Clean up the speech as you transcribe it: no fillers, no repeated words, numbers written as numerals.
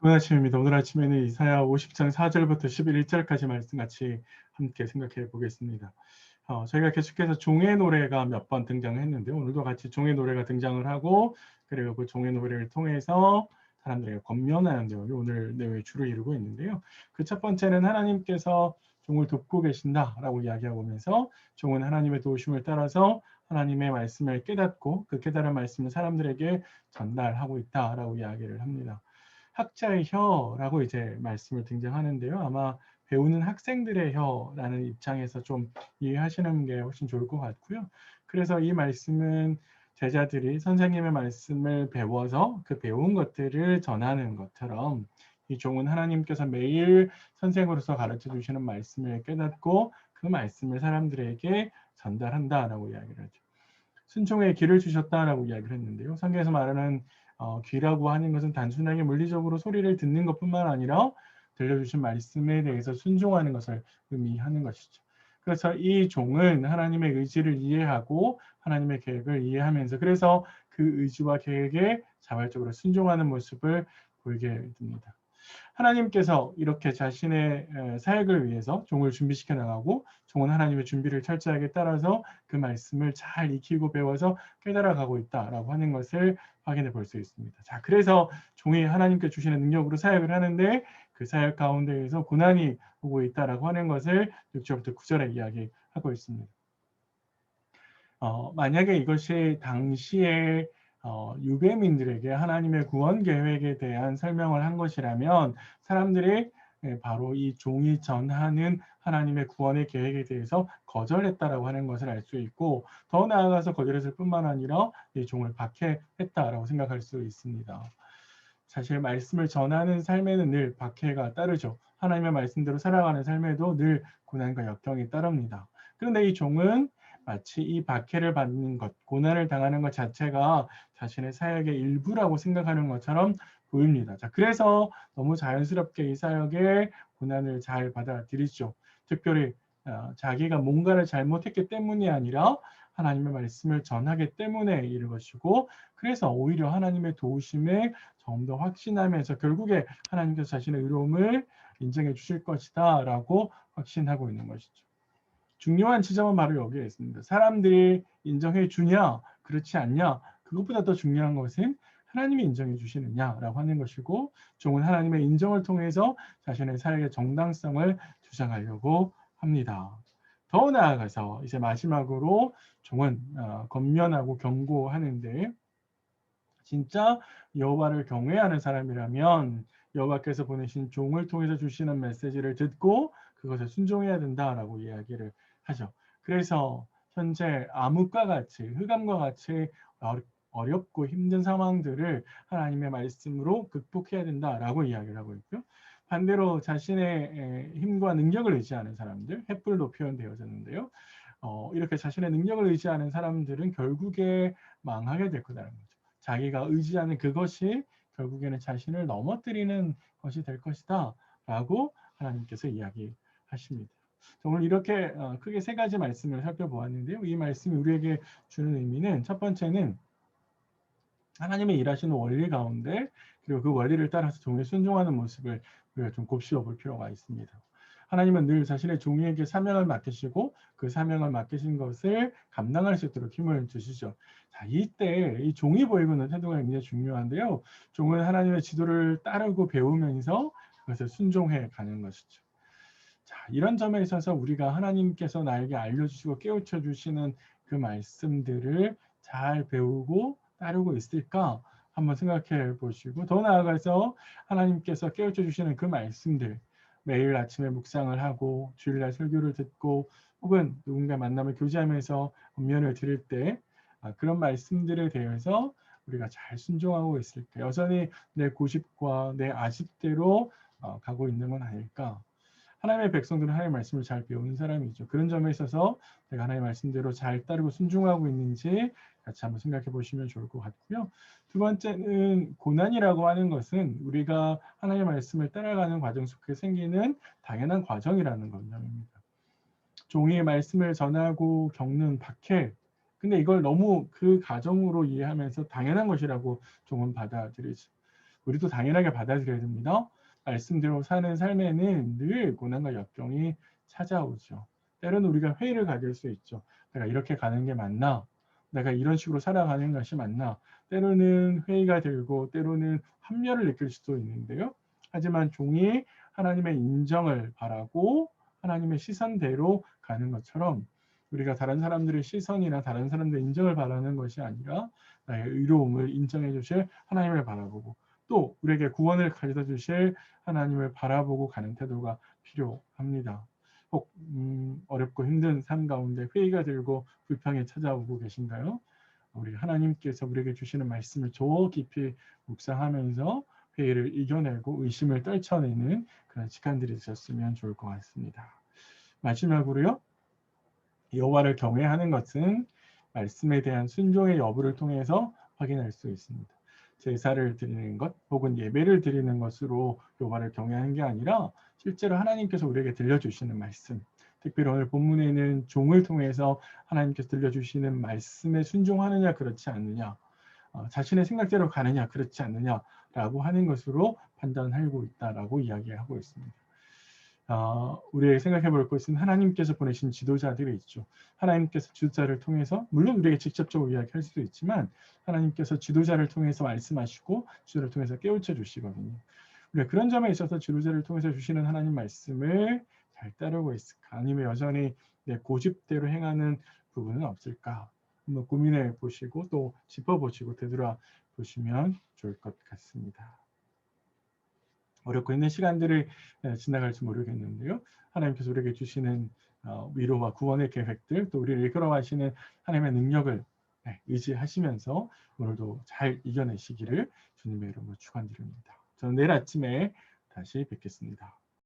좋은 아침입니다. 오늘 아침에는 이사야 50장 4절부터 11절까지 말씀 같이 함께 생각해 보겠습니다. 저희가 계속해서 종의 노래가 몇 번 등장했는데요. 오늘도 같이 종의 노래가 등장을 하고, 그리고 그 종의 노래를 통해서 사람들에게 권면하는 내용이 오늘 내용의 주를 이루고 있는데요. 그 첫 번째는 하나님께서 종을 돕고 계신다라고 이야기하고 오면서 종은 하나님의 도우심을 따라서 하나님의 말씀을 깨닫고 그 깨달은 말씀을 사람들에게 전달하고 있다라고 이야기를 합니다. 학자의 혀라고 이제 말씀을 등장하는데요. 아마 배우는 학생들의 혀라는 입장에서 좀 이해하시는 게 훨씬 좋을 것 같고요. 그래서 이 말씀은 제자들이 선생님의 말씀을 배워서 그 배운 것들을 전하는 것처럼 이 종은 하나님께서 매일 선생으로서 가르쳐 주시는 말씀을 깨닫고 그 말씀을 사람들에게 전달한다라고 이야기를 하죠. 순종의 길을 주셨다라고 이야기를 했는데요. 성경에서 말하는 귀라고 하는 것은 단순하게 물리적으로 소리를 듣는 것뿐만 아니라 들려주신 말씀에 대해서 순종하는 것을 의미하는 것이죠. 그래서 이 종은 하나님의 의지를 이해하고 하나님의 계획을 이해하면서 그래서 그 의지와 계획에 자발적으로 순종하는 모습을 보이게 됩니다. 하나님께서 이렇게 자신의 사역을 위해서 종을 준비시켜 나가고 종은 하나님의 준비를 철저하게 따라서 그 말씀을 잘 익히고 배워서 깨달아가고 있다라고 하는 것을 확인해 볼 수 있습니다. 자, 그래서 종이 하나님께 주시는 능력으로 사역을 하는데 그 사역 가운데에서 고난이 오고 있다라고 하는 것을 6절부터 9절에 이야기하고 있습니다. 만약에 이것이 당시에 유대민들에게 하나님의 구원 계획에 대한 설명을 한 것이라면 사람들이 바로 이 종이 전하는 하나님의 구원의 계획에 대해서 거절했다라고 하는 것을 알 수 있고 더 나아가서 거절했을 뿐만 아니라 이 종을 박해했다라고 생각할 수 있습니다. 사실 말씀을 전하는 삶에는 늘 박해가 따르죠. 하나님의 말씀대로 살아가는 삶에도 늘 고난과 역경이 따릅니다. 그런데 이 종은 마치 이 박해를 받는 것, 고난을 당하는 것 자체가 자신의 사역의 일부라고 생각하는 것처럼 보입니다. 자, 그래서 너무 자연스럽게 이 사역의 고난을 잘 받아들이죠. 특별히 자기가 뭔가를 잘못했기 때문이 아니라 하나님의 말씀을 전하기 때문에 이런 것이고 그래서 오히려 하나님의 도우심에 좀 더 확신하면서 결국에 하나님께서 자신의 의로움을 인정해 주실 것이다 라고 확신하고 있는 것이죠. 중요한 지점은 바로 여기에 있습니다. 사람들이 인정해 주냐 그렇지 않냐 그것보다 더 중요한 것은 하나님이 인정해 주시느냐라고 하는 것이고 종은 하나님의 인정을 통해서 자신의 사역의 정당성을 주장하려고 합니다. 더 나아가서 이제 마지막으로 종은 권면하고 경고하는데 진짜 여호와를 경외하는 사람이라면 여호와께서 보내신 종을 통해서 주시는 메시지를 듣고 그것을 순종해야 된다라고 이야기를 하죠. 그래서 현재 암흑과 같이 흑암과 같이 어렵고 힘든 상황들을 하나님의 말씀으로 극복해야 된다라고 이야기를 하고 있고요. 반대로 자신의 힘과 능력을 의지하는 사람들, 횃불로 표현되어졌는데요. 이렇게 자신의 능력을 의지하는 사람들은 결국에 망하게 될 거다라는 거죠. 자기가 의지하는 그것이 결국에는 자신을 넘어뜨리는 것이 될 것이다 라고 하나님께서 이야기하십니다. 오늘 이렇게 크게 세 가지 말씀을 살펴보았는데요. 이 말씀이 우리에게 주는 의미는 첫 번째는 하나님의 일하시는 원리 가운데 그리고 그 원리를 따라서 종에 순종하는 모습을 우리가 좀 곱씹어 볼 필요가 있습니다. 하나님은 늘 자신의 종에게 사명을 맡기시고 그 사명을 맡기신 것을 감당할 수 있도록 힘을 주시죠. 자, 이때 이 종이 보이고 있는 태도가 굉장히 중요한데요. 종은 하나님의 지도를 따르고 배우면서 그것을 순종해 가는 것이죠. 자, 이런 점에 있어서 우리가 하나님께서 나에게 알려주시고 깨우쳐 주시는 그 말씀들을 잘 배우고 따르고 있을까 한번 생각해 보시고 더 나아가서 하나님께서 깨우쳐 주시는 그 말씀들 매일 아침에 묵상을 하고 주일날 설교를 듣고 혹은 누군가 만남을 교제하면서 권면을 드릴 때 그런 말씀들에 대해서 우리가 잘 순종하고 있을까 여전히 내 고집과 내 아집대로 가고 있는 건 아닐까 하나님의 백성들은 하나님의 말씀을 잘 배우는 사람이죠. 그런 점에 있어서 내가 하나님의 말씀대로 잘 따르고 순종하고 있는지 같이 한번 생각해 보시면 좋을 것 같고요. 두 번째는 고난이라고 하는 것은 우리가 하나님의 말씀을 따라가는 과정 속에 생기는 당연한 과정이라는 것입니다. 종이의 말씀을 전하고 겪는 박해. 근데 이걸 너무 그 과정으로 이해하면서 당연한 것이라고 종은 받아들이죠. 우리도 당연하게 받아들여야 됩니다. 말씀대로 사는 삶에는 늘 고난과 역경이 찾아오죠. 때로는 우리가 회의를 가질 수 있죠. 내가 이렇게 가는 게 맞나? 내가 이런 식으로 살아가는 것이 맞나? 때로는 회의가 들고 때로는 합리화를 느낄 수도 있는데요. 하지만 종이 하나님의 인정을 바라고 하나님의 시선대로 가는 것처럼 우리가 다른 사람들의 시선이나 다른 사람들의 인정을 바라는 것이 아니라 나의 의로움을 인정해 주실 하나님을 바라보고 또 우리에게 구원을 가져다 주실 하나님을 바라보고 가는 태도가 필요합니다. 혹 어렵고 힘든 삶 가운데 회의가 들고 불평이 찾아오고 계신가요? 우리 하나님께서 우리에게 주시는 말씀을 저 깊이 묵상하면서 회의를 이겨내고 의심을 떨쳐내는 그런 시간들이 있었으면 좋을 것 같습니다. 마지막으로요. 여호와를 경외하는 것은 말씀에 대한 순종의 여부를 통해서 확인할 수 있습니다. 제사를 드리는 것 혹은 예배를 드리는 것으로 여호와를 경외하는 게 아니라 실제로 하나님께서 우리에게 들려주시는 말씀, 특별히 오늘 본문에는 종을 통해서 하나님께서 들려주시는 말씀에 순종하느냐 그렇지 않느냐, 자신의 생각대로 가느냐 그렇지 않느냐라고 하는 것으로 판단하고 있다라고 이야기하고 있습니다. 우리에게 생각해 볼 것은 하나님께서 보내신 지도자들이 있죠. 하나님께서 지도자를 통해서 물론 우리에게 직접적으로 이야기할 수도 있지만 하나님께서 지도자를 통해서 말씀하시고 지도자를 통해서 깨우쳐 주시거든요. 우리가 그런 점에 있어서 지도자를 통해서 주시는 하나님 말씀을 잘 따르고 있을까? 아니면 여전히 내 고집대로 행하는 부분은 없을까? 한번 고민해 보시고 또 짚어보시고 되돌아 보시면 좋을 것 같습니다. 어렵고 있는 시간들을 지나갈지 모르겠는데요. 하나님께서 우리에게 주시는 위로와 구원의 계획들, 또 우리를 이끌어가시는 하나님의 능력을 의지하시면서 오늘도 잘 이겨내시기를 주님의 이름으로 축원드립니다. 저는 내일 아침에 다시 뵙겠습니다.